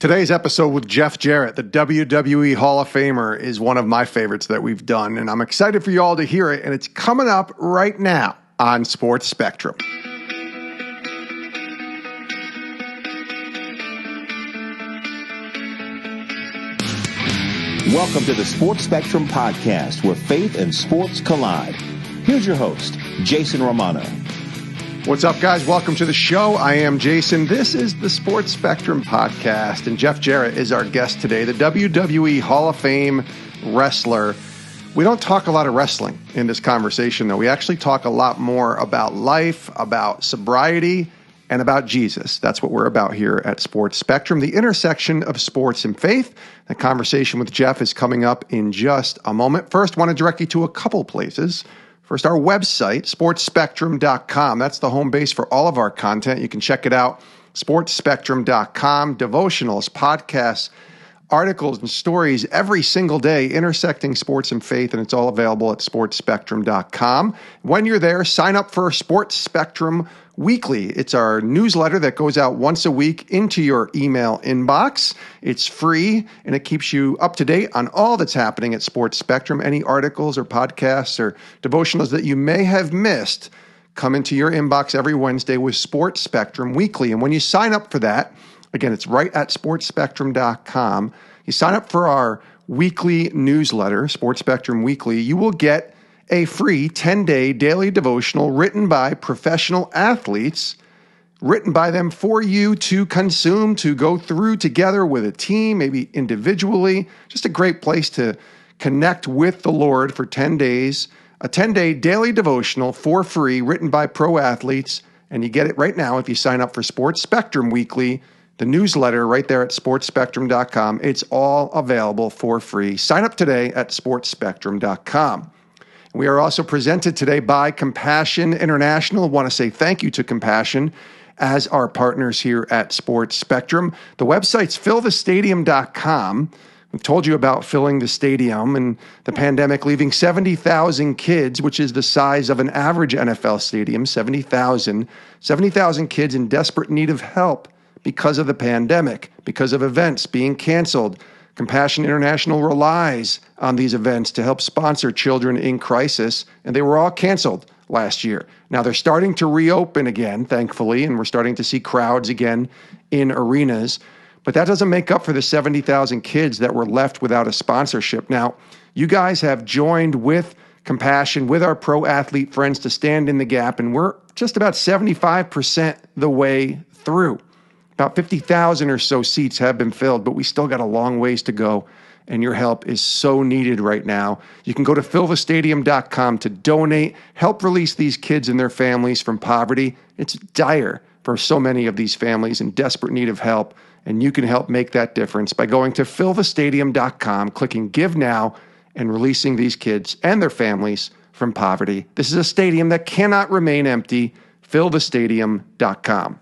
Today's episode with Jeff Jarrett, the WWE Hall of Famer, is one of my favorites that we've done, and I'm excited for you all to hear it, and it's coming up right now on Sports Spectrum. Welcome to the Sports Spectrum podcast, where faith and sports collide. Here's your host, Jason Romano. What's up, guys? Welcome to the show. I am Jason. This is the Sports Spectrum podcast, and Jeff Jarrett is our guest today, the WWE Hall of Fame wrestler. We don't talk a lot of wrestling in this conversation, though. We actually talk a lot more about life, about sobriety, and about Jesus. That's what we're about here at Sports Spectrum, the intersection of sports and faith. The conversation with Jeff is coming up in just a moment. First, I want to direct you to a couple places. First, our website, sportspectrum.com. That's the home base for all of our content. You can check it out, sportspectrum.com. Devotionals, podcasts, articles, and stories every single day intersecting sports and faith, and it's all available at sportspectrum.com. When you're there, sign up for Sports Spectrum Weekly. It's our newsletter that goes out once a week into your email inbox. It's free, and it keeps you up to date on all that's happening at Sports Spectrum. Any articles or podcasts or devotionals that you may have missed come into your inbox every Wednesday with Sports Spectrum Weekly. And when you sign up for that, again, it's right at sportspectrum.com. You sign up for our weekly newsletter, Sports Spectrum Weekly, you will get a free 10-day daily devotional written by professional athletes, written by them for you to consume, to go through together with a team, maybe individually. Just a great place to connect with the Lord for 10 days. A 10-day daily devotional for free, written by pro athletes, and you get it right now if you sign up for Sports Spectrum Weekly, the newsletter right there at sportspectrum.com. It's all available for free. Sign up today at sportspectrum.com. We are also presented today by Compassion International. I want to say thank you to Compassion as our partners here at Sports Spectrum. The website's fillthestadium.com. We've told you about filling the stadium and the pandemic leaving 70,000 kids, which is the size of an average NFL stadium, 70,000 kids in desperate need of help because of the pandemic, because of events being canceled. Compassion International relies on these events to help sponsor children in crisis, and they were all canceled last year. Now they're starting to reopen again, thankfully, and we're starting to see crowds again in arenas, but that doesn't make up for the 70,000 kids that were left without a sponsorship. Now, you guys have joined with Compassion, with our pro athlete friends, to stand in the gap, and we're just about 75% the way through. About 50,000 or so seats have been filled, but we still got a long ways to go, and your help is so needed right now. You can go to fillthestadium.com to donate, help release these kids and their families from poverty. It's dire for so many of these families in desperate need of help, and you can help make that difference by going to fillthestadium.com, clicking Give Now, and releasing these kids and their families from poverty. This is a stadium that cannot remain empty. Fillthestadium.com.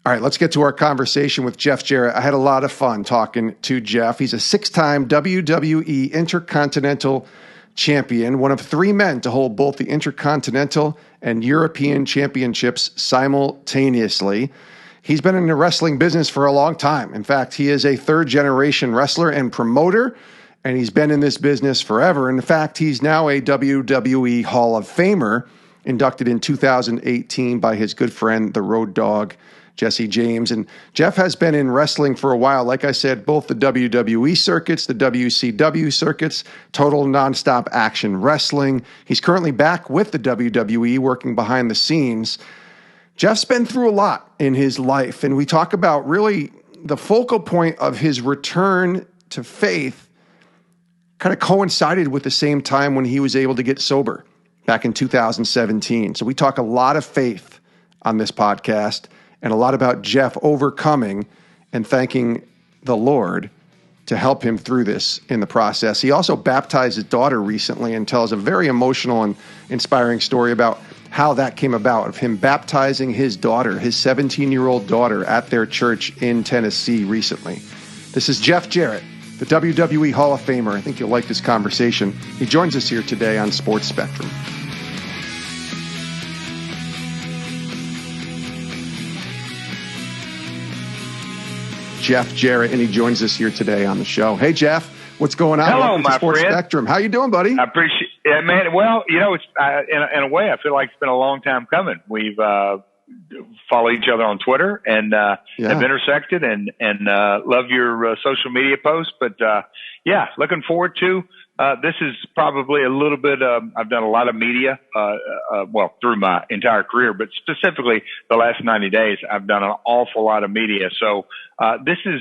All right, let's get to our conversation with Jeff Jarrett. I had a lot of fun talking to Jeff. He's a six-time WWE Intercontinental Champion, one of three men to hold both the Intercontinental and European Championships simultaneously. He's been in the wrestling business for a long time. In fact, he is a third-generation wrestler and promoter, and he's been in this business forever. In fact, he's now a WWE Hall of Famer, inducted in 2018 by his good friend, the Road Dogg, Jesse James. And Jeff has been in wrestling for a while. Like I said, both the WWE circuits, the WCW circuits, total nonstop action wrestling. He's currently back with the WWE, working behind the scenes. Jeff's been through a lot in his life, and we talk about really the focal point of his return to faith kind of coincided with the same time when he was able to get sober back in 2017. So we talk a lot of faith on this podcast, and a lot about Jeff overcoming and thanking the Lord to help him through this in the process. He also baptized his daughter recently and tells a very emotional and inspiring story about how that came about, of him baptizing his daughter, his 17-year-old daughter, at their church in Tennessee recently. This is Jeff Jarrett, the WWE Hall of Famer. I think you'll like this conversation. He joins us here today on Sports Spectrum. Jeff Jarrett, and he joins us here today on the show. Hey, Jeff, what's going on? Hello, Welcome to my Sports friend. Spectrum. How you doing, buddy? I appreciate it, man. Well, it's in a way, I feel like it's been a long time coming. We've followed each other on Twitter and have intersected and love your social media posts. But looking forward to this is probably a little bit. I've done a lot of media, through my entire career, but specifically the last 90 days, I've done an awful lot of media. So this is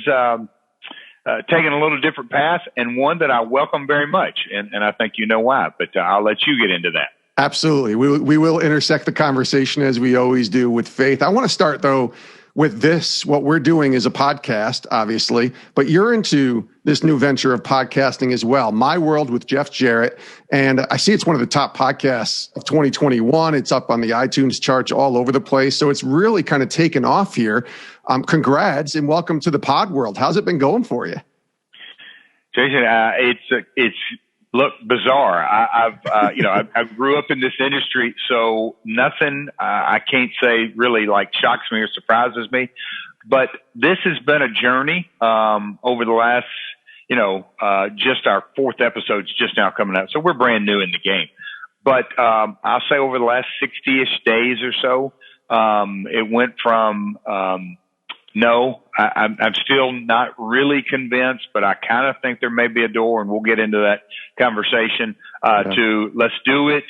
taking a little different path, and one that I welcome very much, and I think you know why. But I'll let you get into that. Absolutely. We will intersect the conversation as we always do with faith. I want to start, though, with this. What we're doing is a podcast, obviously, but you're into this new venture of podcasting as well, My World with Jeff Jarrett. And I see it's one of the top podcasts of 2021. It's up on the iTunes charts all over the place. So it's really kind of taken off here. Congrats and welcome to the pod world. How's it been going for you? Jason, it's look bizarre. I grew up in this industry, so nothing I can't say really like shocks me or surprises me. But this has been a journey over the last, just our fourth episode's just now coming out, so we're brand new in the game. But I'll say over the last 60-ish days or so, it went from no, I'm still not really convinced, but I kind of think there may be a door, and we'll get into that conversation, to let's do it.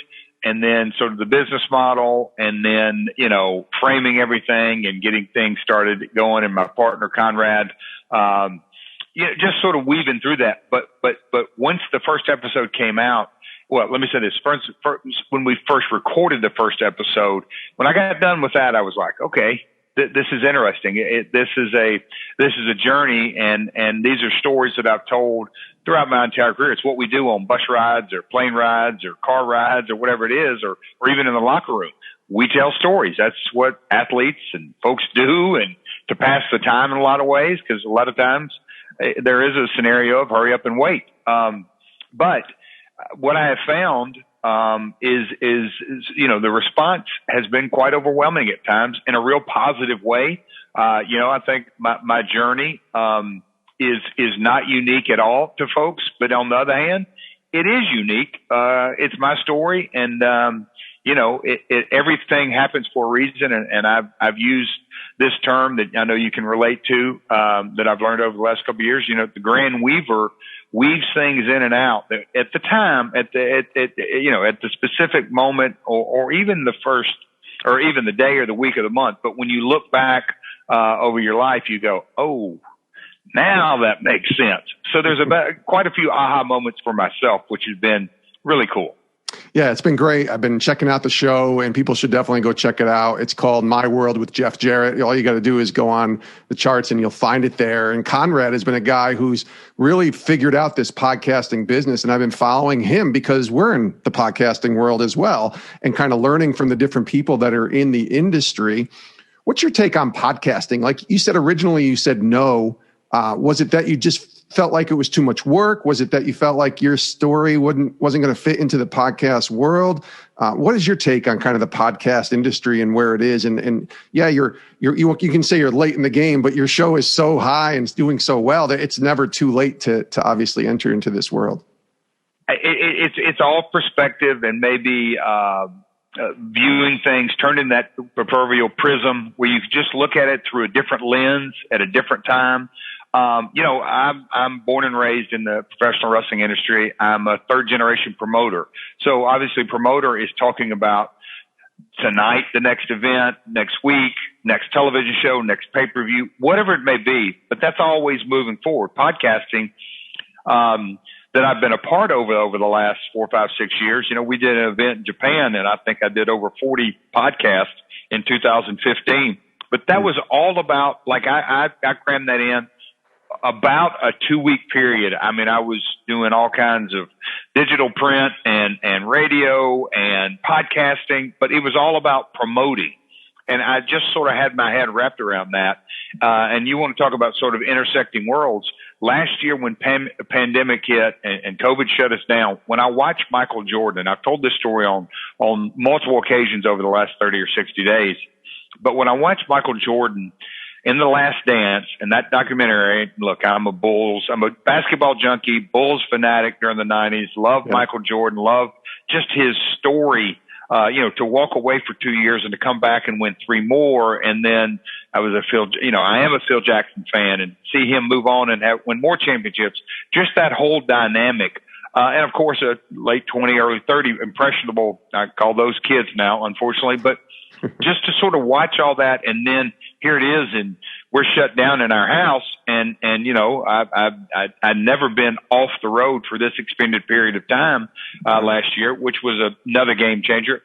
And then sort of the business model, and then, framing everything and getting things started going. And my partner, Conrad, just sort of weaving through that. But once the first episode came out, well, let me say this. First, when we first recorded the first episode, when I got done with that, I was like, okay, this is interesting. This is a journey, and these are stories that I've told throughout my entire career. It's what we do on bus rides or plane rides or car rides or whatever it is, or even in the locker room. We tell stories. That's what athletes and folks do, and to pass the time in a lot of ways, because a lot of times there is a scenario of hurry up and wait. But what I have found is the response has been quite overwhelming at times in a real positive way. I think my journey is not unique at all to folks, but on the other hand, it is unique. It's my story, and everything happens for a reason. And I've used this term that I know you can relate to, that I've learned over the last couple of years. The grand weaver weaves things in and out at the time, at the specific moment, or even the first, or even the day or the week of the month. But when you look back over your life, you go, oh, now that makes sense. So there's quite a few aha moments for myself, which has been really cool. Yeah, it's been great. I've been checking out the show, and people should definitely go check it out. It's called My World with Jeff Jarrett. All you got to do is go on the charts and you'll find it there. And Conrad has been a guy who's really figured out this podcasting business, and I've been following him because we're in the podcasting world as well, and kind of learning from the different people that are in the industry. What's your take on podcasting? Like you said, originally you said no. Was it that you just felt like it was too much work? Was it that you felt like your story wasn't going to fit into the podcast world? What is your take on kind of the podcast industry and where it is? And yeah, you can say you're late in the game, but your show is so high and it's doing so well that it's never too late to obviously enter into this world. It's all perspective, and maybe viewing things, turning that proverbial prism where you just look at it through a different lens at a different time. I'm born and raised in the professional wrestling industry. I'm a third generation promoter. So obviously promoter is talking about tonight, the next event, next week, next television show, next pay-per-view, whatever it may be, but that's always moving forward. Podcasting, that I've been a part over the last 4, 5, 6 years. We did an event in Japan, and I think I did over 40 podcasts in 2015, but that was all about, like, I crammed that in about a 2-week period. I mean, I was doing all kinds of digital print and radio and podcasting, but it was all about promoting. And I just sort of had my head wrapped around that. And you want to talk about sort of intersecting worlds. Last year when the pandemic hit and COVID shut us down, when I watched Michael Jordan, I've told this story on multiple occasions over the last 30 or 60 days, but when I watched Michael Jordan in The Last Dance and that documentary, look, I'm a basketball junkie, Bulls fanatic during the 90s, loved Michael Jordan, loved just his story, to walk away for 2 years and to come back and win 3 more. And then I am a Phil Jackson fan, and see him move on and win more championships, just that whole dynamic. And of course, a late 20, early 30, impressionable, I call those kids now, unfortunately, but just to sort of watch all that. And then here it is, and we're shut down in our house. And I'd never been off the road for this extended period of time, last year, which was another game changer.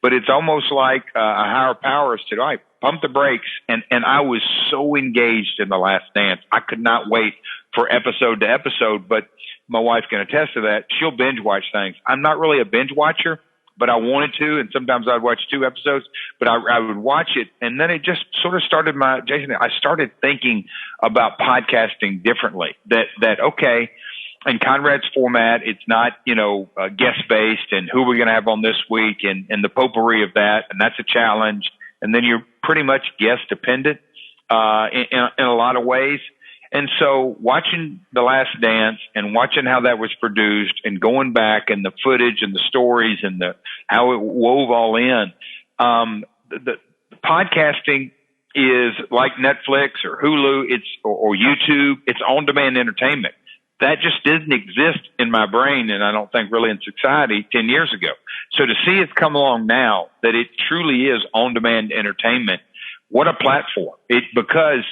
But it's almost like a higher power said, all right, pump the brakes. And I was so engaged in The Last Dance. I could not wait for episode to episode, but my wife can attest to that. She'll binge watch things. I'm not really a binge watcher, but I wanted to, and sometimes I'd watch 2 episodes, but I would watch it. And then it just sort of started I started thinking about podcasting differently, that okay, in Conrad's format, it's not, guest based and who we're going to have on this week and the potpourri of that. And that's a challenge. And then you're pretty much guest dependent, in a lot of ways. And so watching The Last Dance and watching how that was produced and going back and the footage and the stories and how it wove all in, the podcasting is like Netflix or Hulu, or YouTube. It's on-demand entertainment. That just didn't exist in my brain, and I don't think really in society 10 years ago. So to see it come along now, that it truly is on-demand entertainment, what a platform. Because,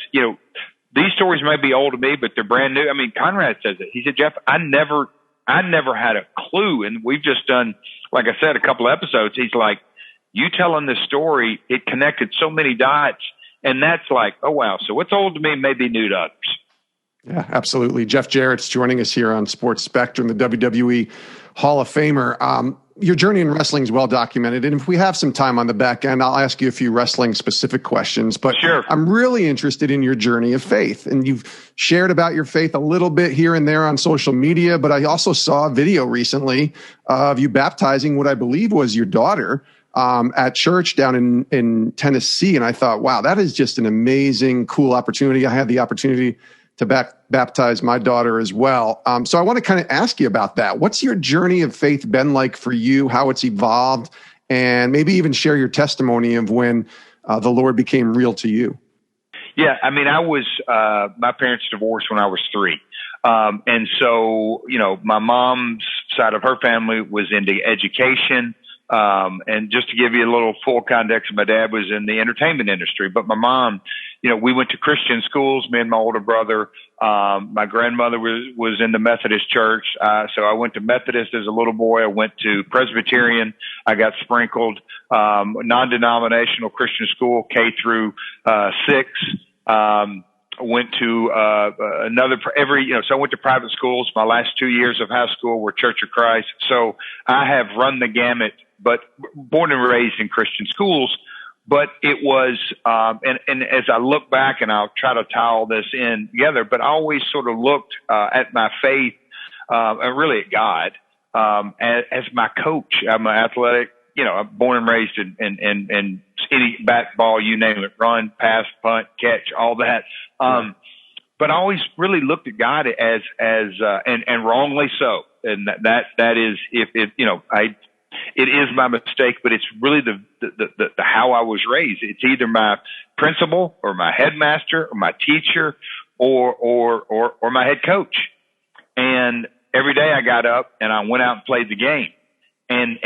these stories may be old to me, but they're brand new. I mean, Conrad says it. He said, Jeff, I never had a clue. And we've just done, like I said, a couple of episodes. He's like, you telling this story, it connected so many dots. And that's like, oh, wow. So what's old to me may be new to others. Yeah, absolutely. Jeff Jarrett's joining us here on Sports Spectrum, the WWE Hall of Famer. Your journey in wrestling is well documented, and if we have some time on the back end, I'll ask you a few wrestling specific questions. But sure. I'm really interested in your journey of faith, and you've shared about your faith a little bit here and there on social media. But I also saw a video recently of you baptizing what I believe was your daughter at church down in Tennessee, and I thought, wow, that is just an amazing, cool opportunity. I had the opportunity to baptize my daughter as well. So I want to kind of ask you about that. What's your journey of faith been like for you, how it's evolved, and maybe even share your testimony of when the Lord became real to you? Yeah, I mean, my parents divorced when I was 3. And so, my mom's side of her family was into education. And just to give you a little full context, my dad was in the entertainment industry, but my mom, we went to Christian schools, me and my older brother. My grandmother was in the Methodist church. So I went to Methodist as a little boy. I went to Presbyterian. I got sprinkled, non-denominational Christian school, K through 6. Went to so I went to private schools. My last 2 years of high school were Church of Christ. So I have run the gamut, but born and raised in Christian schools. But it was, and as I look back, and I'll try to tie all this in together, but I always sort of looked at my faith, and really at God, as my coach. I'm an athletic, I'm born and raised in any bat, ball, you name it, run, pass, punt, catch, all that. But I always really looked at God as and wrongly so. And that is, it is my mistake, but it's really the how I was raised. It's either my principal or my headmaster or my teacher or my head coach. And every day I got up and I went out and played the game, and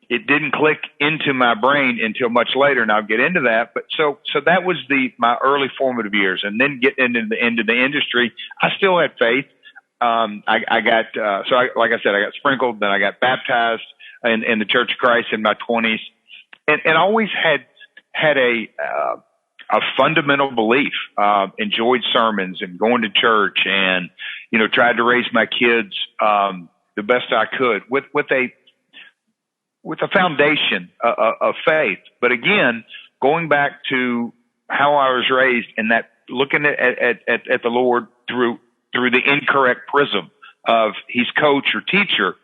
it didn't click into my brain until much later, and I'll get into that. But so that was my early formative years, and then getting into the industry, I still had faith. Like I said, I got sprinkled, then I got baptized in the Church of Christ in my 20s, and always had a fundamental belief. Enjoyed sermons and going to church, and tried to raise my kids the best I could with a foundation of faith. But again, going back to how I was raised, and that looking at the Lord through the incorrect prism of He's coach or teacher.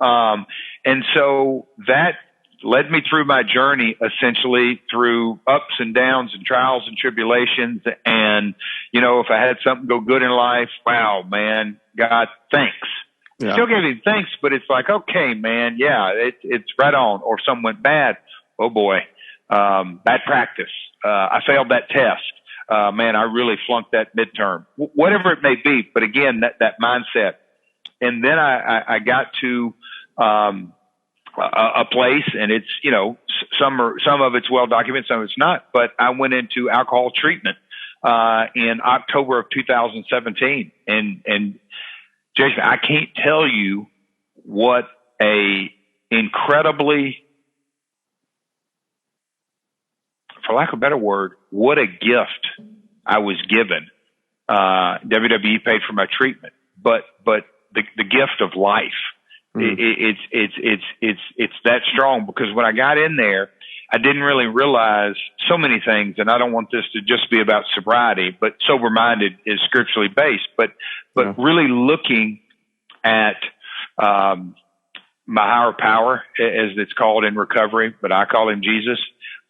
And so that led me through my journey, essentially through ups and downs and trials and tribulations. And, you know, if I had something go good in life, wow, man, God, thanks. Yeah. Still give him thanks, but it's like, okay, man, yeah, it's right on. Or if something went bad, oh boy, bad practice. I failed that test. Man, I really flunked that midterm. Whatever it may be, but again, that mindset. And then I got to a place, and it's, you know, some of it's well documented, some of it's not. But I went into alcohol treatment in October of 2017, and Jason, I can't tell you what a incredibly, for lack of a better word, what a gift I was given. WWE paid for my treatment, but the gift of life, it's that strong, because when I got in there, I didn't really realize so many things, and I don't want this to just be about sobriety, but sober-minded is scripturally based, but really looking at, my higher power, as it's called in recovery, but I call him Jesus.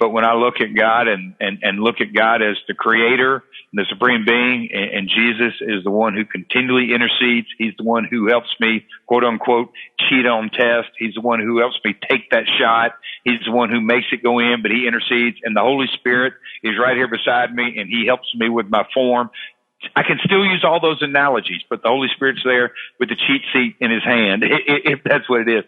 But when I look at God and look at God as the creator, the supreme being, and Jesus is the one who continually intercedes. He's the one who helps me, quote unquote, cheat on test. He's the one who helps me take that shot. He's the one who makes it go in, but he intercedes. And the Holy Spirit is right here beside me, and he helps me with my form. I can still use all those analogies, but the Holy Spirit's there with the cheat sheet in his hand, if that's what it is.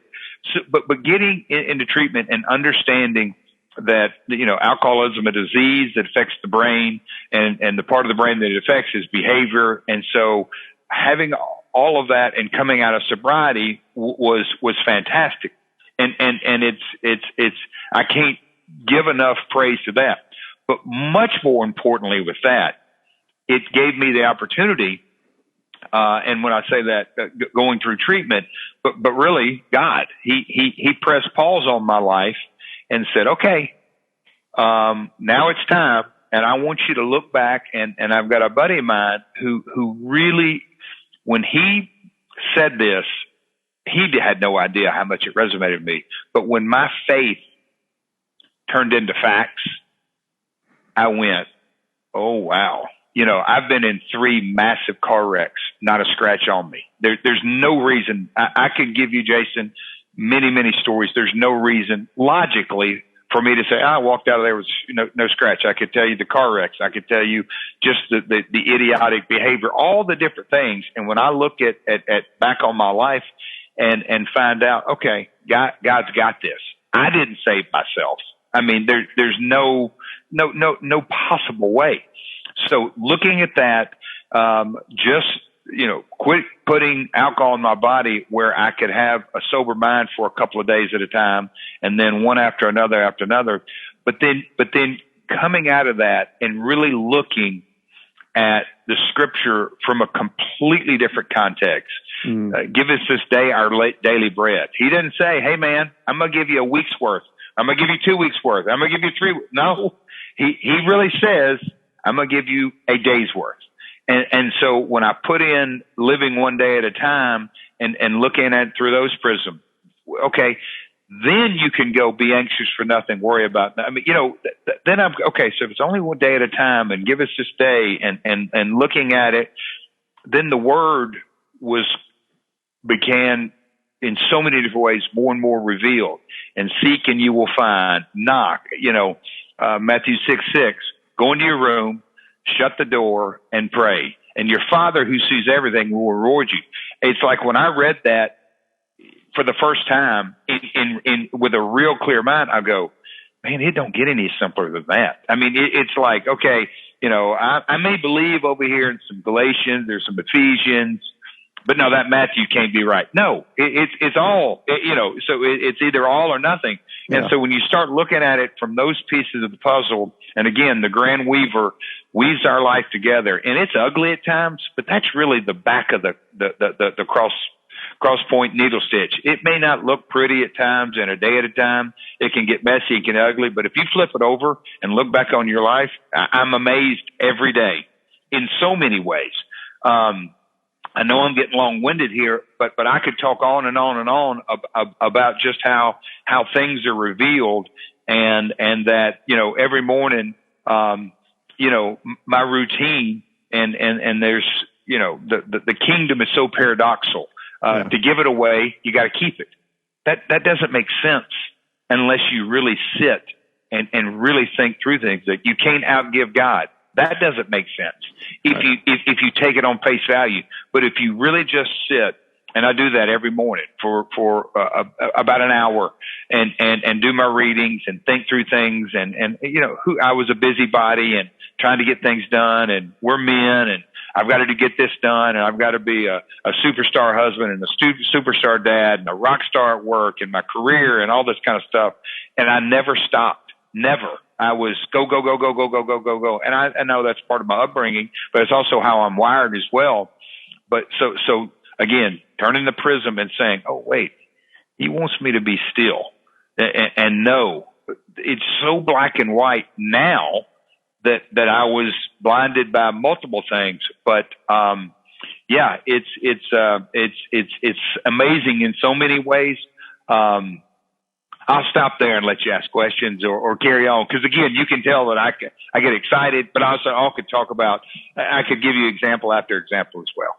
So, but getting into treatment and understanding that, you know, alcoholism is a disease that affects the brain, and the part of the brain that it affects is behavior. And so having all of that and coming out of sobriety was fantastic. And it's, I can't give enough praise to that. But much more importantly with that, it gave me the opportunity, and when I say that, going through treatment, but really God, he pressed pause on my life and said, okay, now it's time. And I want you to look back, and I've got a buddy of mine who really, when he said this, he had no idea how much it resonated with me. But when my faith turned into facts, I went, oh, wow. You know, I've been in 3 massive car wrecks, not a scratch on me. There's no reason. I could give you, Jason, many, many stories. There's no reason logically for me to say, I walked out of there with no scratch. I could tell you the car wrecks. I could tell you just the idiotic behavior, all the different things. And when I look at back on my life and find out, okay, God's got this. I didn't save myself. I mean, there's no possible way. So looking at that, quit putting alcohol in my body where I could have a sober mind for a couple of days at a time, and then one after another. But then coming out of that and really looking at the scripture from a completely different context. Give us this day our daily bread. He didn't say, hey man, I'm going to give you a week's worth. I'm going to give you 2 weeks worth. I'm going to give you 3. No, he really says, I'm going to give you a day's worth. And so when I put in living one day at a time and looking at it through those prisms, okay, then you can go be anxious for nothing, worry about nothing. I mean, you know, then I'm okay. So if it's only one day at a time and give us this day and looking at it, then the word began in so many different ways, more and more revealed. And seek and you will find, knock, you know, Matthew 6:6, go into your room, shut the door and pray. And your Father who sees everything will reward you. It's like when I read that for the first time in with a real clear mind, I go, man, it don't get any simpler than that. I mean, it's like, okay, you know, I may believe over here in some Galatians, there's some Ephesians, but no, that Matthew can't be right. No, it's all, you know, so it's either all or nothing. Yeah. And so when you start looking at it from those pieces of the puzzle, and again, the grand weaver weaves our life together, and it's ugly at times, but that's really the back of the cross point needle stitch. It may not look pretty at times and a day at a time. It can get messy, it can get ugly, but if you flip it over and look back on your life, I'm amazed every day in so many ways. I know I'm getting long-winded here, but I could talk on and on and on about just how things are revealed, and that, you know, every morning, you know, my routine, and there's, you know, the kingdom is so paradoxical. To give it away, you got to keep it. That doesn't make sense unless you really sit and really think through things. That you can't outgive God. That doesn't make sense if you take it on face value. But if you really just sit, and I do that every morning for about an hour, and do my readings and think through things, and you know, I was a busybody and trying to get things done, and we're men, and I've got to get this done, and I've got to be a superstar husband and a superstar dad and a rock star at work and my career and all this kind of stuff. And I never stopped. Never. I was go. And I know that's part of my upbringing, but it's also how I'm wired as well. But so again, turning the prism and saying, oh, wait, he wants me to be still and know. It's so black and white now that I was blinded by multiple things. But, yeah, it's amazing in so many ways. I'll stop there and let you ask questions or carry on. Cause again, you can tell that I get excited, but I could give you example after example as well.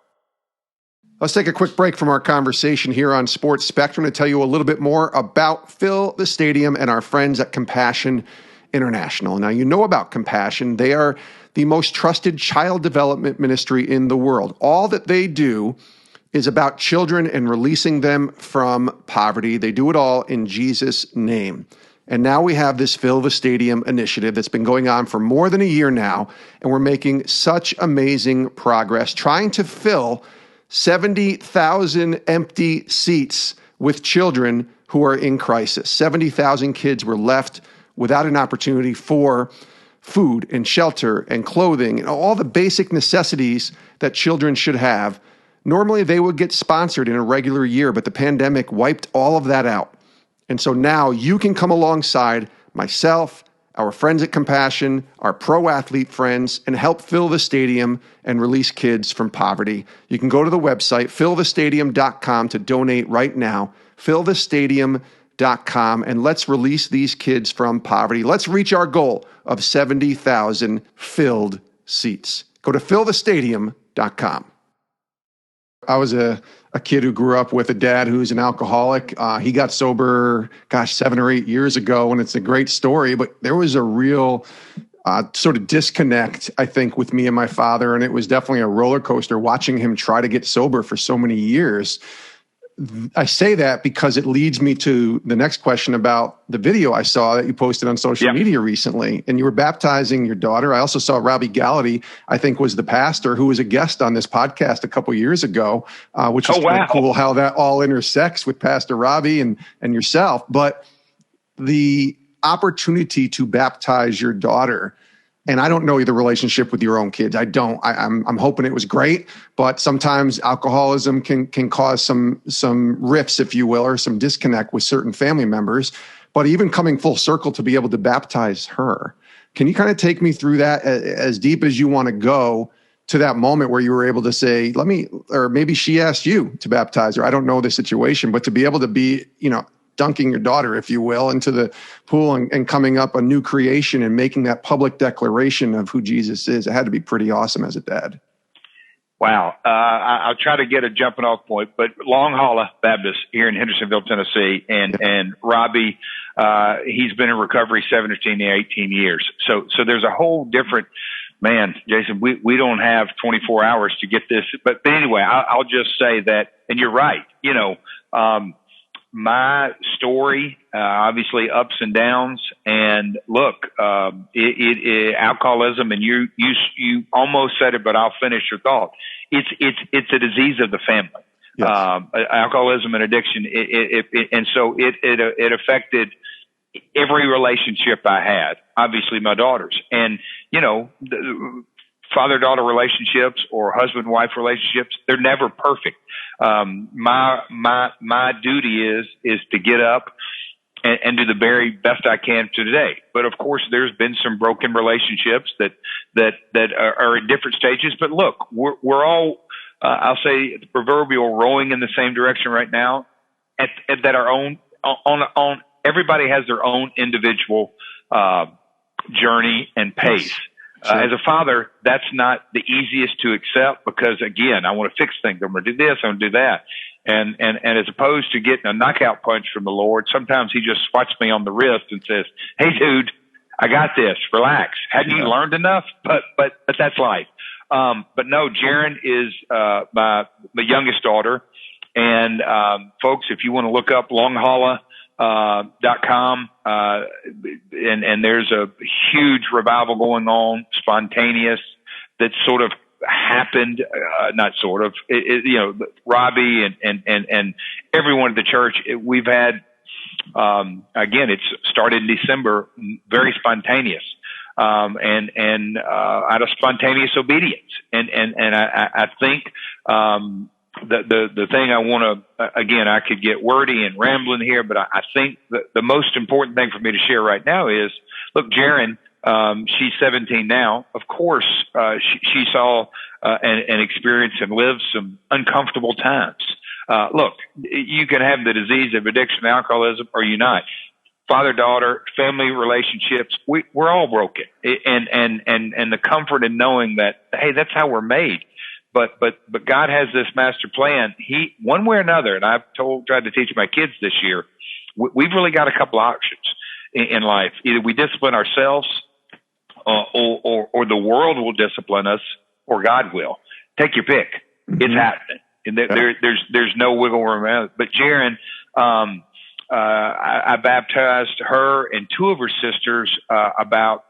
Let's take a quick break from our conversation here on Sports Spectrum to tell you a little bit more about Fill the Stadium and our friends at Compassion International. Now, you know about Compassion. They are the most trusted child development ministry in the world. All that they do is about children and releasing them from poverty. They do it all in Jesus' name. And now we have this Fill the Stadium initiative that's been going on for more than a year now, and we're making such amazing progress trying to fill 70,000 empty seats with children who are in crisis. 70,000 kids were left without an opportunity for food and shelter and clothing and all the basic necessities that children should have. Normally, they would get sponsored in a regular year, but the pandemic wiped all of that out. And so now you can come alongside myself, our friends at Compassion, our pro athlete friends, and help fill the stadium and release kids from poverty. You can go to the website, fillthestadium.com, to donate right now, fillthestadium.com, and let's release these kids from poverty. Let's reach our goal of 70,000 filled seats. Go to fillthestadium.com. I was a kid who grew up with a dad who's an alcoholic. He got sober, 7 or 8 years ago, and it's a great story. But there was a real sort of disconnect, I think, with me and my father, and it was definitely a roller coaster watching him try to get sober for so many years. I say that because it leads me to the next question about the video I saw that you posted on social media recently. And you were baptizing your daughter. I also saw Robbie Gallaty, I think was the pastor, who was a guest on this podcast a couple years ago, which is kind of cool how that all intersects with Pastor Robbie and yourself. But the opportunity to baptize your daughter, and I don't know the relationship with your own kids. I don't. I'm hoping it was great, but sometimes alcoholism can cause some rifts, if you will, or some disconnect with certain family members. But even coming full circle to be able to baptize her, can you kind of take me through that as deep as you want to go to that moment where you were able to say, or maybe she asked you to baptize her. I don't know the situation, but to be able to be, dunking your daughter, if you will, into the pool and coming up a new creation and making that public declaration of who Jesus is. It had to be pretty awesome as a dad. Wow. I'll try to get a jumping off point, but Long Hollow Baptist here in Hendersonville, Tennessee, and Robbie, he's been in recovery 17, 18 years. So there's a whole different, man, Jason, we don't have 24 hours to get this, but anyway, I'll just say that, and you're right, my story, obviously ups and downs, and look, alcoholism, and you almost said it, but I'll finish your thought. It's a disease of the family. Yes. Alcoholism and addiction. And so it affected every relationship I had, obviously my daughter's, and the father-daughter relationships or husband-wife relationships, they're never perfect. My duty is to get up and do the very best I can today. But of course, there's been some broken relationships that are in different stages. But look, we're all I'll say the proverbial rowing in the same direction right now, that our own, on everybody has their own individual, journey and pace. Sure. As a father, that's not the easiest to accept because, again, I want to fix things. I'm going to do this. I'm going to do that. And as opposed to getting a knockout punch from the Lord, sometimes he just swats me on the wrist and says, "Hey, dude, I got this. Relax. Hadn't you learned enough?" But that's life. But no, Jaren is, my youngest daughter. And, folks, if you want to look up longholla.com, and there's a huge revival going on, spontaneous, that sort of happened, not sort of, Robbie and everyone at the church, we've had, again, it's started in December, very spontaneous, and out of spontaneous obedience. And I think, the thing I want to, again, I could get wordy and rambling here, but I think the most important thing for me to share right now is, look, Jaren, she's 17 now. Of course, she saw, and experienced and lived some uncomfortable times. Look, you can have the disease of addiction and alcoholism or you not. Father-daughter, family relationships, we're all broken. And the comfort in knowing that, hey, that's how we're made. But God has this master plan. He, one way or another, and I've tried to teach my kids this year, we've really got a couple options in life. Either we discipline ourselves, or the world will discipline us, or God will. Take your pick. Mm-hmm. It's happening. And there's no wiggle room. But Jaren, I baptized her and two of her sisters, about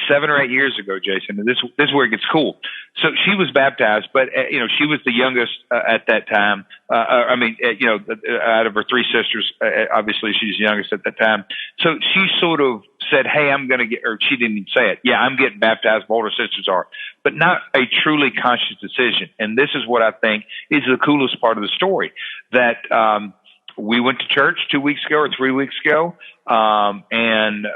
7 or 8 years ago, Jason. And this is where it gets cool. So she was baptized, but, she was the youngest, at that time. Out of her three sisters, obviously she's the youngest at that time. So she sort of said, "Hey, I'm going to get," or she didn't even say it. "Yeah, I'm getting baptized. My older sisters are," but not a truly conscious decision. And this is what I think is the coolest part of the story, that, we went to church 2 weeks ago or 3 weeks ago, and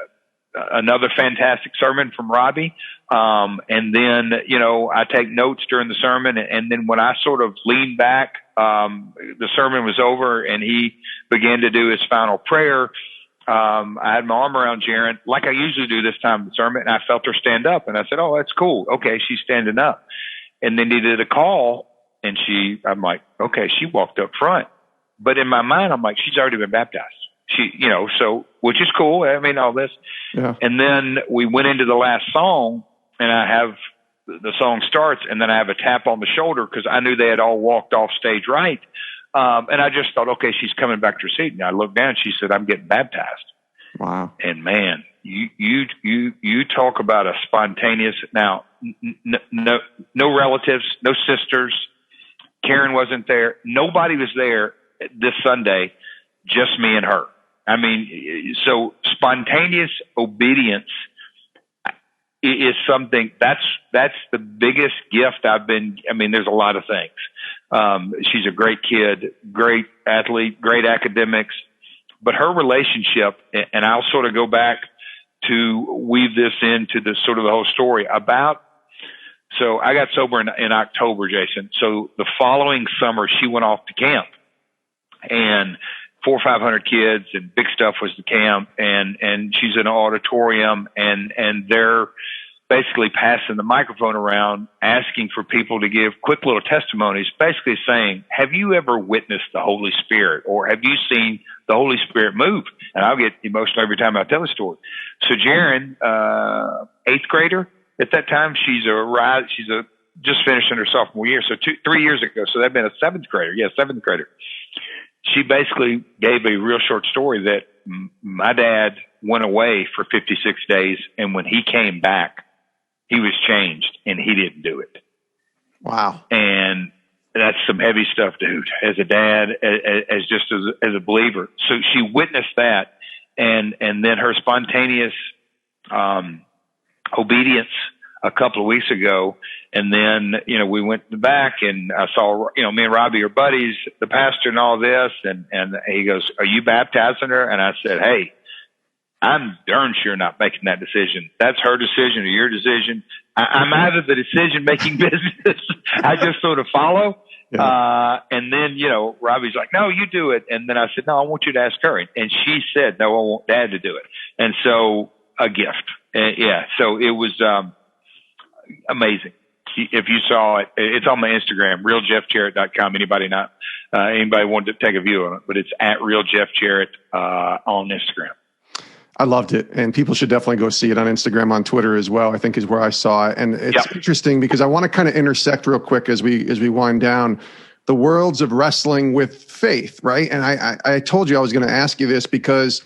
another fantastic sermon from Robbie. And then, I take notes during the sermon. And then when I sort of leaned back, the sermon was over and he began to do his final prayer. I had my arm around Jaren like I usually do this time of the sermon, and I felt her stand up, and I said, "Oh, that's cool. Okay. She's standing up." And then he did a call, and I'm like, okay, she walked up front. But in my mind, I'm like, she's already been baptized. So, which is cool. I mean, all this. Yeah. And then we went into the last song, and the song starts, and then I have a tap on the shoulder because I knew they had all walked off stage right. And I just thought, okay, she's coming back to her seat. And I looked down, she said, "I'm getting baptized." Wow. And man, you talk about a spontaneous, now, no relatives, no sisters. Karen wasn't there. Nobody was there this Sunday, just me and her. I mean, so spontaneous obedience is something that's the biggest gift there's a lot of things. She's a great kid, great athlete, great academics, but her relationship, and I'll sort of go back to weave this into the sort of the whole story so I got sober in October, Jason. So the following summer, she went off to camp, and 400 or 500 kids, and big stuff was the camp, and she's in an auditorium, and they're basically passing the microphone around, asking for people to give quick little testimonies, basically saying, "Have you ever witnessed the Holy Spirit, or have you seen the Holy Spirit move?" And I'll get emotional every time I tell a story. So Jaren, 8th grader at that time, she's just finishing her sophomore year. So 3 years ago, so that'd been a 7th grader. Yeah, 7th grader. She basically gave a real short story that my dad went away for 56 days. And when he came back, he was changed and he didn't do it. Wow. And that's some heavy stuff, dude, as a dad, as a believer. So she witnessed that. And then her spontaneous, obedience a couple of weeks ago. And then, we went back and I saw, me and Robbie are buddies, the pastor and all this. And he goes, "Are you baptizing her?" And I said, "Hey, I'm darn sure not making that decision. That's her decision or your decision. I'm out of the decision-making business. I just sort of follow. Yeah. And then, Robbie's like, no, you do it. And then I said, no, I want you to ask her. And she said, no, I want Dad to do it. And so a gift. So it was, amazing. If you saw it, it's on my Instagram, realjeffjarrett.com. Anybody want to take a view on it, but it's at realjeffjarrett, on Instagram. I loved it, and people should definitely go see it on Instagram, on Twitter as well, I think is where I saw it. And it's interesting because I want to kind of intersect real quick as we wind down the worlds of wrestling with faith, right? And I told you I was going to ask you this because,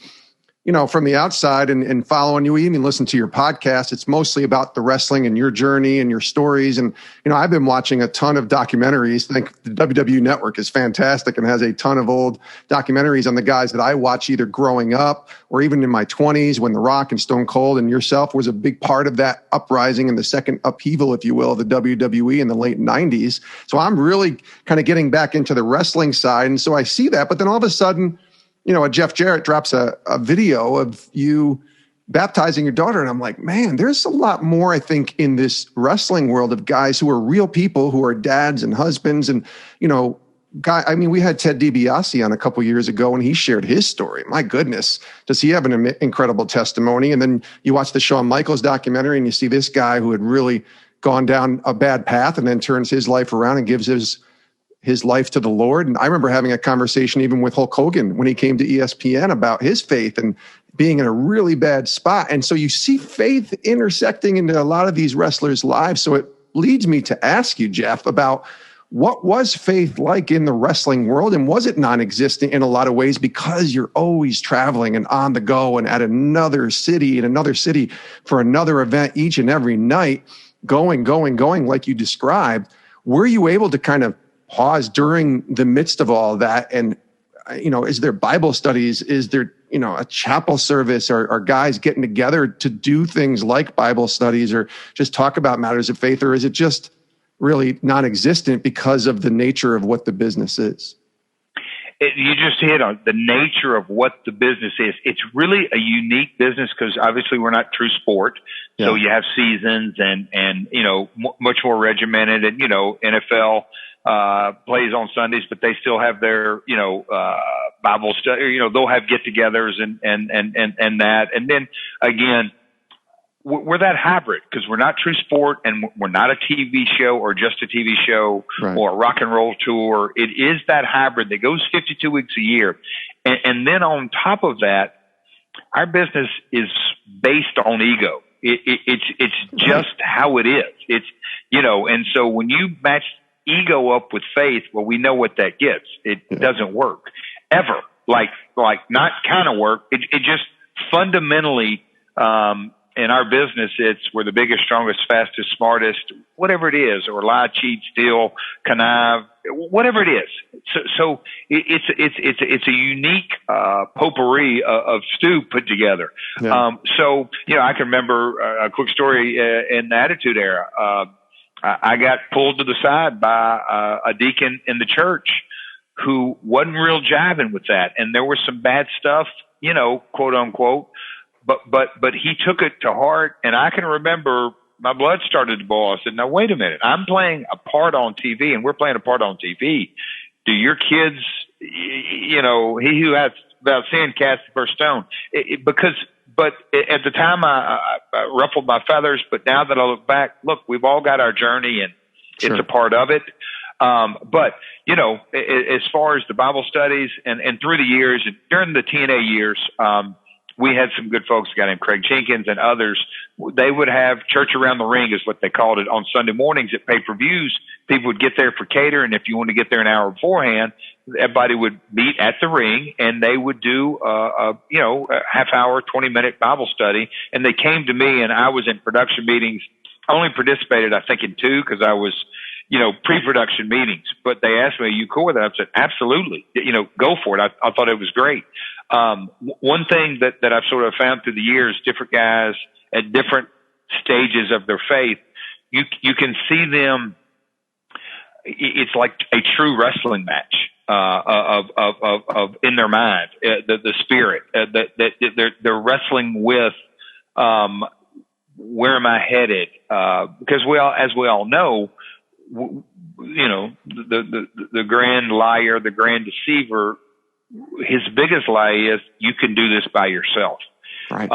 from the outside and following you, even listen to your podcast, it's mostly about the wrestling and your journey and your stories. And, I've been watching a ton of documentaries. I think the WWE Network is fantastic and has a ton of old documentaries on the guys that I watch either growing up or even in my 20s when The Rock and Stone Cold and yourself was a big part of that uprising and the second upheaval, if you will, of the WWE in the late 90s. So I'm really kind of getting back into the wrestling side. And so I see that, but then all of a sudden, a Jeff Jarrett drops a video of you baptizing your daughter. And I'm like, man, there's a lot more, I think, in this wrestling world of guys who are real people, who are dads and husbands. And, we had Ted DiBiase on a couple years ago and he shared his story. My goodness, does he have an incredible testimony? And then you watch the Shawn Michaels documentary and you see this guy who had really gone down a bad path and then turns his life around and gives his life to the Lord. And I remember having a conversation even with Hulk Hogan when he came to ESPN about his faith and being in a really bad spot. And so you see faith intersecting into a lot of these wrestlers' lives. So it leads me to ask you, Jeff, about what was faith like in the wrestling world? And was it non-existent in a lot of ways because you're always traveling and on the go and at another city for another event each and every night, going like you described? Were you able to kind of pause during the midst of all that? And, is there Bible studies? Is there, a chapel service? Are guys getting together to do things like Bible studies or just talk about matters of faith? Or is it just really non-existent because of the nature of what the business is? You just hit on the nature of what the business is. It's really a unique business because obviously we're not true sport. Yeah. So you have seasons and much more regimented and, NFL plays on Sundays, but they still have their, Bible study, they'll have get-togethers and that. And then again, we're that hybrid because we're not true sport and we're not a TV show or just a TV show or a rock and roll tour. It is that hybrid that goes 52 weeks a year. And then on top of that, our business is based on ego. It's just how it is. It's, and so when you match ego up with faith, well, we know what that gets. It doesn't work ever. Like not kind of work. It just fundamentally, in our business, we're the biggest, strongest, fastest, smartest, whatever it is, or lie, cheat, steal, connive, whatever it is. So it's a unique, potpourri of stew put together. Yeah. I can remember a quick story in the Attitude Era. I got pulled to the side by a deacon in the church who wasn't real jiving with that. And there was some bad stuff, quote unquote. But he took it to heart, and I can remember my blood started to boil. I said, now, wait a minute. I'm playing a part on TV, and we're playing a part on TV. Do your kids, he who has about sin cast the first stone. But at the time, I ruffled my feathers. But now that I look back, we've all got our journey, and it's a part of it. But as far as the Bible studies and through the years, and during the TNA years, we had some good folks, a guy named Craig Jenkins and others. They would have church around the ring is what they called it on Sunday mornings at pay-per-views. People would get there for cater. And if you want to get there an hour beforehand, everybody would meet at the ring and they would do, a half hour, 20-minute Bible study. And they came to me and I was in production meetings. I only participated, I think, in 2 because I was, pre-production meetings, but they asked me, are you cool with that? I said, absolutely. Go for it. I thought it was great. One thing that I've sort of found through the years, different guys at different stages of their faith, you can see them. It's like a true wrestling match, of in their mind, the spirit, that they're wrestling with, where am I headed? Because as we all know, the grand liar, the grand deceiver, his biggest lie is you can do this by yourself. Right.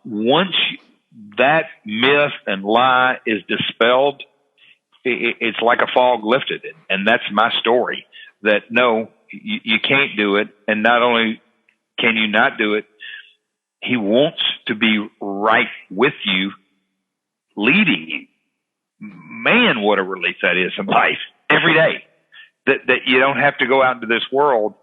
Once that myth and lie is dispelled, it's like a fog lifted. And that's my story, that no, you can't do it. And not only can you not do it, he wants to be right with you, leading you. Man, what a relief that is in life every day, that you don't have to go out into this world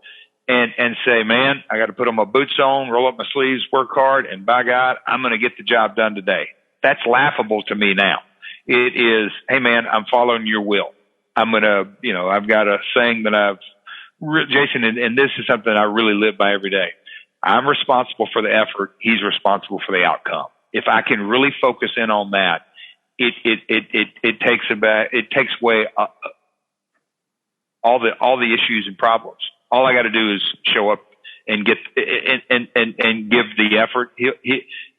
and say, man, I got to put on my boots on, roll up my sleeves, work hard, and by God, I'm going to get the job done today. That's laughable to me now. It is, hey man, I'm following your will. I'm going to, I've got a saying that Jason, and this is something I really live by every day. I'm responsible for the effort. He's responsible for the outcome. If I can really focus in on that, it takes away all the issues and problems. All I got to do is show up and get and give the effort.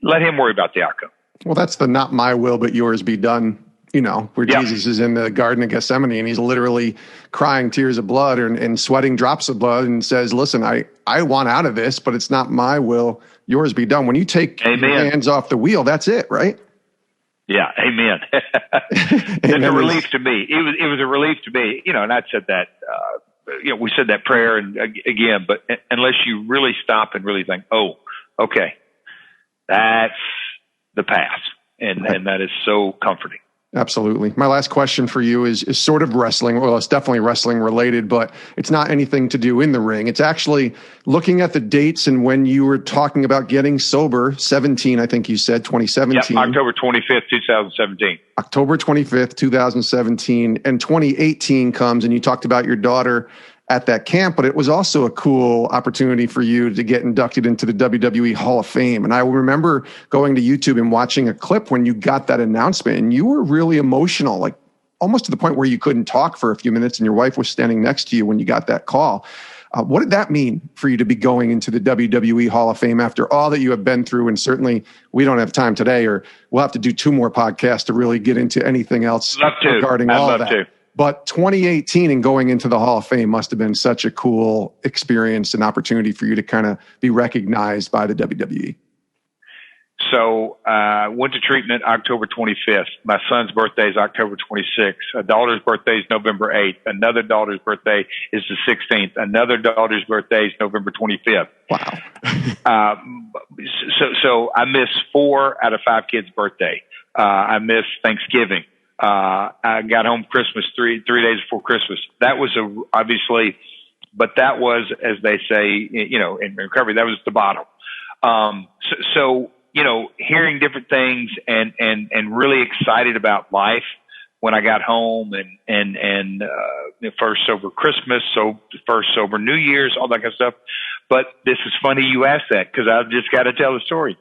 Let him worry about the outcome. Well, that's the not my will but yours be done. Where Jesus is in the Garden of Gethsemane and he's literally crying tears of blood and sweating drops of blood and says, listen, I want out of this, but it's not my will, yours be done. When you take your hands off the wheel, that's it, right? Yeah, amen. It's a relief to me. It was a relief to me, and I said that, we said that prayer and again, but unless you really stop and really think, oh, okay, that's the path. And that is so comforting. Absolutely. My last question for you is sort of wrestling. Well, it's definitely wrestling related, but it's not anything to do in the ring. It's actually looking at the dates and when you were talking about getting sober, 17, I think you said, 2017. Yep, October 25th, 2017. October 25th, 2017. And 2018 comes and you talked about your daughter at that camp, but it was also a cool opportunity for you to get inducted into the WWE Hall of Fame. And I remember going to YouTube and watching a clip when you got that announcement, and you were really emotional, like almost to the point where you couldn't talk for a few minutes, and your wife was standing next to you when you got that call. What did that mean for you to be going into the WWE Hall of Fame after all that you have been through? And certainly we don't have time today, or we'll have to do 2 more podcasts to really get into anything else regarding all of that. But 2018 and going into the Hall of Fame must have been such a cool experience and opportunity for you to kind of be recognized by the WWE. So I went to treatment October 25th. My son's birthday is October 26th. A daughter's birthday is November 8th. Another daughter's birthday is the 16th. Another daughter's birthday is November 25th. Wow. So I missed 4 out of 5 kids' birthday. I missed Thanksgiving. I got home Christmas, three days before Christmas. That was obviously, but that was, as they say, in recovery, that was the bottom. So, hearing different things and really excited about life when I got home and first sober Christmas, so first sober New Year's, all that kind of stuff. But this is funny you asked that, because I've just got to tell the story.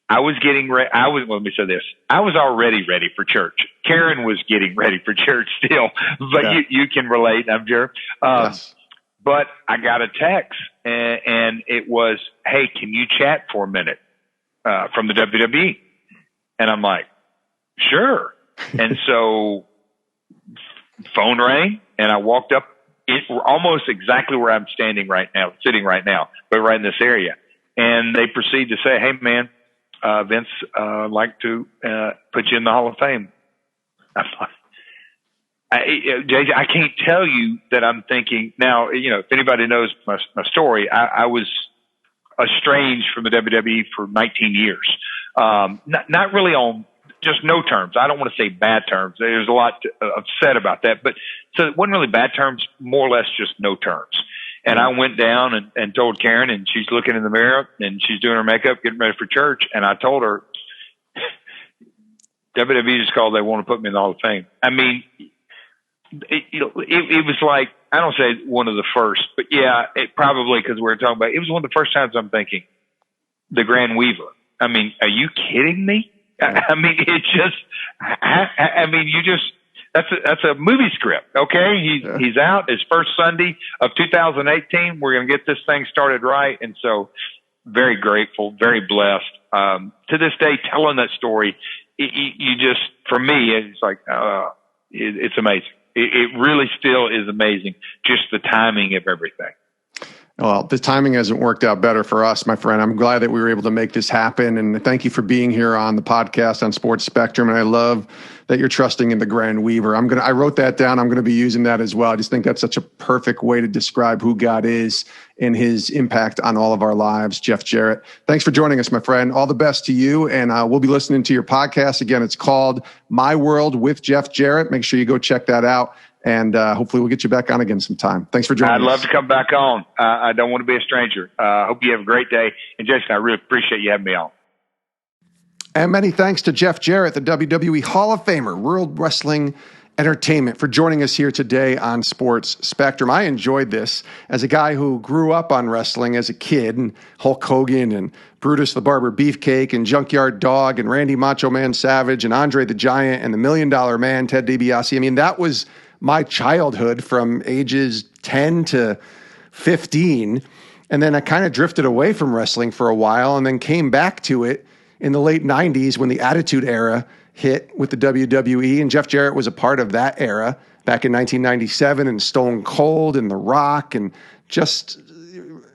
I was getting ready. Let me say this. I was already ready for church. Karen was getting ready for church still, but you can relate, I'm sure. Yes. But I got a text and it was, hey, can you chat for a minute, from the WWE? And I'm like, sure. And so phone rang and I walked up almost exactly where I'm sitting right now, but right in this area. And they proceed to say, hey man, Vince, like to put you in the Hall of Fame. I'm like, JJ, I can't tell you that I'm thinking now. If anybody knows my story, I was estranged from the WWE for 19 years. Not really on just no terms. I don't want to say bad terms. There's a lot upset about that, but so it wasn't really bad terms. More or less just no terms. And I went down and told Karen, and she's looking in the mirror and she's doing her makeup, getting ready for church. And I told her, WWE just called, they want to put me in the Hall of Fame. I mean, it was like, I don't say one of the first, but yeah, it probably, because we were talking about, it was one of the first times I'm thinking, the Grand Weaver. I mean, are you kidding me? I mean, it's just, I mean, you just, that's a movie script. Okay. He's out his first Sunday of 2018. We're going to get this thing started right. And so very grateful, very blessed. To this day, telling that story, you just, for me, it's like, it's amazing. It really still is amazing, just the timing of everything. Well, the timing hasn't worked out better for us, my friend. I'm glad that we were able to make this happen. And thank you for being here on the podcast on Sports Spectrum. And I love that you're trusting in the Grand Weaver. I wrote that down. I'm going to be using that as well. I just think that's such a perfect way to describe who God is and his impact on all of our lives. Jeff Jarrett, thanks for joining us, my friend. All the best to you. And we'll be listening to your podcast. Again, it's called My World with Jeff Jarrett. Make sure you go check that out. And hopefully we'll get you back on again sometime. Thanks for joining us. I'd love to come back on. I don't want to be a stranger. Hope you have a great day. And Jason, I really appreciate you having me on. And many thanks to Jeff Jarrett, the WWE Hall of Famer, World Wrestling Entertainment, for joining us here today on Sports Spectrum. I enjoyed this as a guy who grew up on wrestling as a kid, and Hulk Hogan and Brutus the Barber Beefcake and Junkyard Dog and Randy Macho Man Savage and Andre the Giant and the $1 Million Man, Ted DiBiase. I mean, that was my childhood from ages 10 to 15. And then I kind of drifted away from wrestling for a while and then came back to it in the late 90s when the Attitude Era hit with the WWE. And Jeff Jarrett was a part of that era back in 1997, and Stone Cold and The Rock, and just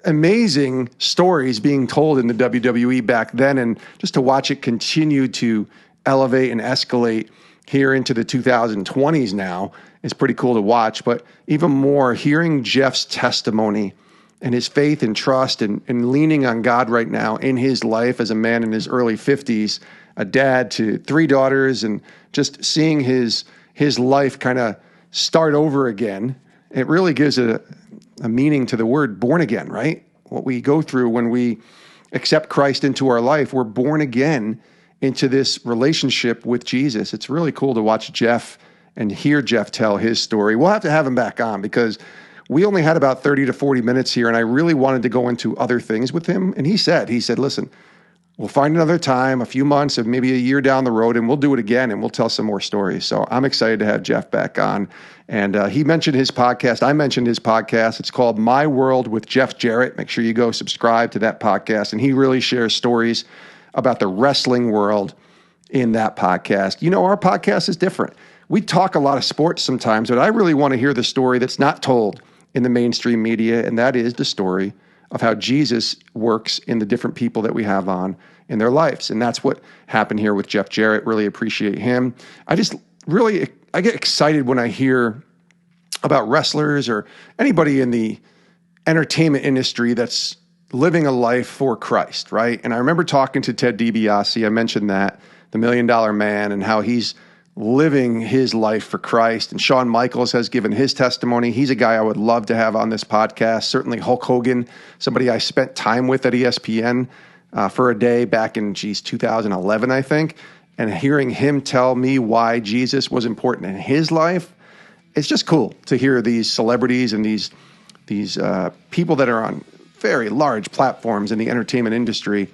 amazing stories being told in the WWE back then. And just to watch it continue to elevate and escalate here into the 2020s now is pretty cool to watch. But even more, hearing Jeff's testimony and his faith and trust and leaning on God right now in his life as a man in his early 50s, a dad to 3 daughters, and just seeing his life kind of start over again, it really gives a meaning to the word born again, right? What we go through when we accept Christ into our life, we're born again into this relationship with Jesus. It's really cool to watch Jeff and hear Jeff tell his story. We'll have to have him back on because we only had about 30 to 40 minutes here, and I really wanted to go into other things with him. And he said, listen, we'll find another time, a few months, or maybe a year down the road, and we'll do it again, and we'll tell some more stories. So I'm excited to have Jeff back on. And he mentioned his podcast. I mentioned his podcast. It's called My World with Jeff Jarrett. Make sure you go subscribe to that podcast. And he really shares stories about the wrestling world in that podcast. You know, our podcast is different. We talk a lot of sports sometimes, but I really want to hear the story that's not told in the mainstream media, and that is the story of how Jesus works in the different people that we have on in their lives. And that's what happened here with Jeff Jarrett. Really appreciate him. I get excited when I hear about wrestlers or anybody in the entertainment industry that's living a life for Christ, right? And I remember talking to Ted DiBiase. I mentioned that, the $1 Million Man, and how he's living his life for Christ. And Shawn Michaels has given his testimony. He's a guy I would love to have on this podcast. Certainly Hulk Hogan, somebody I spent time with at ESPN for a day back in 2011, I think. And hearing him tell me why Jesus was important in his life, it's just cool to hear these celebrities and these people that are on very large platforms in the entertainment industry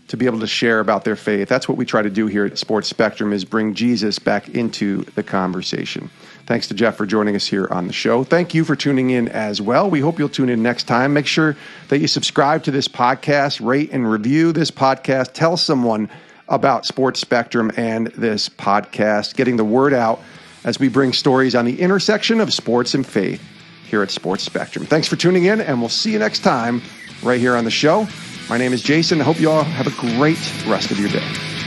to be able to share about their faith. That's what we try to do here at Sports Spectrum, is bring Jesus back into the conversation. Thanks to Jeff for joining us here on the show. Thank you for tuning in as well. We hope you'll tune in next time. Make sure that you subscribe to this podcast, rate and review this podcast. Tell someone about Sports Spectrum and this podcast, getting the word out as we bring stories on the intersection of sports and faith here at Sports Spectrum. Thanks for tuning in, and we'll see you next time right here on the show. My name is Jason. I hope you all have a great rest of your day.